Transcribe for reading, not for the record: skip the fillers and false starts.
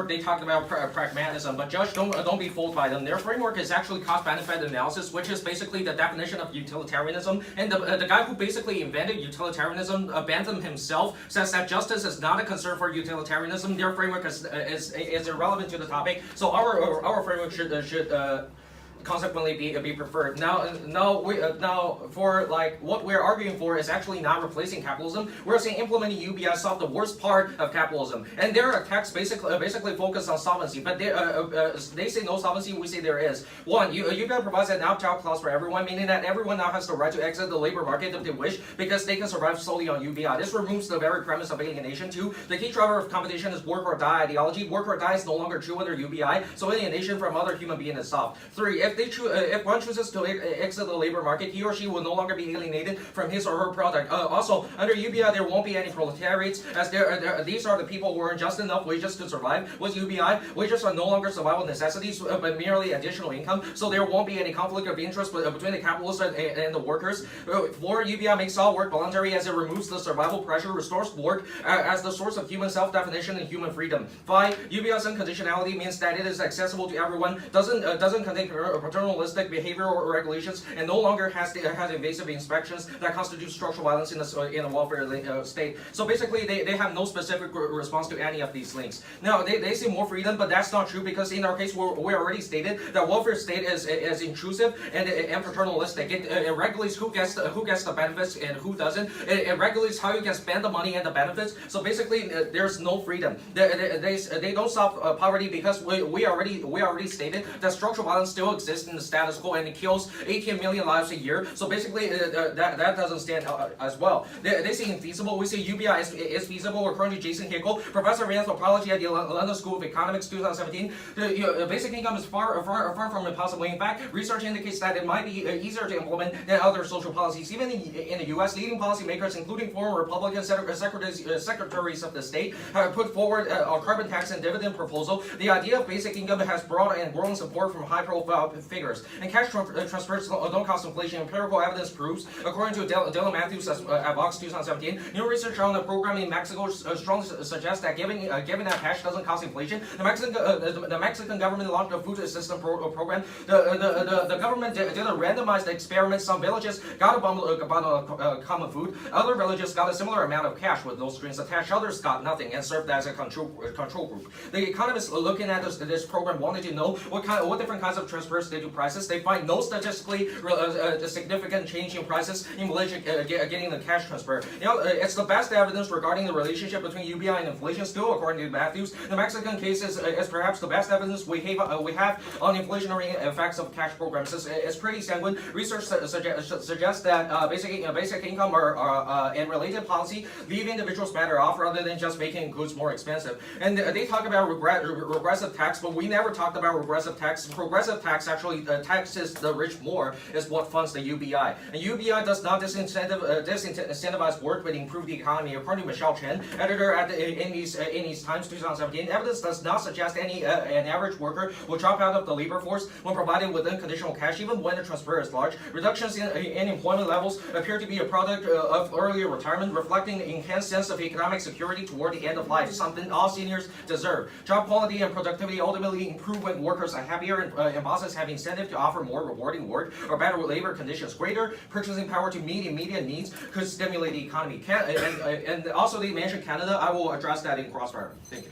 they talked about pragmatism, but Judge, don't be fooled by them. Their framework is actually cost-benefit analysis, which is basically the definition of utilitarianism. And the guy who basically invented utilitarianism, Bentham himself, says that justice is not a concern for utilitarianism. Their framework is irrelevant to the topic. So our framework should consequently be preferred. Now for like what we're arguing for is actually not replacing capitalism. We're saying implementing UBI solved the worst part of capitalism, and their attacks basically focus on solvency. But they say no solvency. We say there is. One, UBI provides an opt-out clause for everyone, meaning that everyone now has the right to exit the labor market if they wish, because they can survive solely on UBI. This removes the very premise of alienation. Two, the key driver of competition is work or die ideology. Work or die is no longer true under UBI, so alienation from other human beings is solved. Three, if one chooses to exit the labor market, he or she will no longer be alienated from his or her product. Also, under UBI, there won't be any proletariats, as these are the people who earn just enough wages to survive. With UBI, wages are no longer survival necessities, but merely additional income, so there won't be any conflict of interest between the capitalists and the workers. Four, UBI makes all work voluntary, as it removes the survival pressure, restores work as the source of human self-definition and human freedom. Five, UBI's unconditionality means that it is accessible to everyone, doesn't contain paternalistic behavior or regulations, and no longer has invasive inspections that constitute structural violence in a welfare state. So basically, they have no specific response to any of these links. Now, they say more freedom, but that's not true, because in our case, we already stated that welfare state is intrusive and paternalistic. It regulates who gets the benefits and who doesn't. It regulates how you can spend the money and the benefits. So basically, there's no freedom. They don't solve poverty, because we already stated that structural violence still exists in the status quo, and it kills 18 million lives a year. So basically, that doesn't stand as well. They say infeasible. We say UBI is feasible. According to Jason Hickel, professor of anthropology at the London School of Economics, 2017, the basic income is far from impossible. In fact, research indicates that it might be easier to implement than other social policies. Even in the U.S., leading policymakers, including former Republican secretaries of the state, have put forward a carbon tax and dividend proposal. The idea of basic income has broad and growing support from high-profile figures. And cash transfers don't cause inflation. Empirical evidence proves, according to Dylan Matthews at Vox 2017, new research on the program in Mexico strongly suggests that given that cash doesn't cause inflation, the Mexican government launched a food assistance program. The government did a randomized experiment. Some villages got a bundle of common food. Other villages got a similar amount of cash with no strings attached. Others got nothing and served as a control group. The economists looking at this program wanted to know what different kinds of transfers they do prices. They find no statistically significant change in prices in relation getting the cash transfer. It's the best evidence regarding the relationship between UBI and inflation. Still, according to Matthews, the Mexican case is perhaps the best evidence we have on inflationary effects of cash programs. It's pretty sanguine. Research suggests that basic income and related policy leave individuals better off rather than just making goods more expensive. And they talk about regressive tax, but we never talked about regressive tax. Progressive tax actually taxes the rich more, is what funds the UBI. And UBI does not disincentivize work, but improve the economy. According to Michelle Chen, editor at in these Times 2017, evidence does not suggest an average worker will drop out of the labor force when provided with unconditional cash, even when the transfer is large. Reductions in employment levels appear to be a product of earlier retirement, reflecting an enhanced sense of economic security toward the end of life, something all seniors deserve. Job quality and productivity ultimately improve when workers are happier and bosses have incentive to offer more rewarding work or better labor conditions. Greater purchasing power to meet immediate needs could stimulate the economy. And also they mentioned Canada. I will address that in Crossfire. Thank you.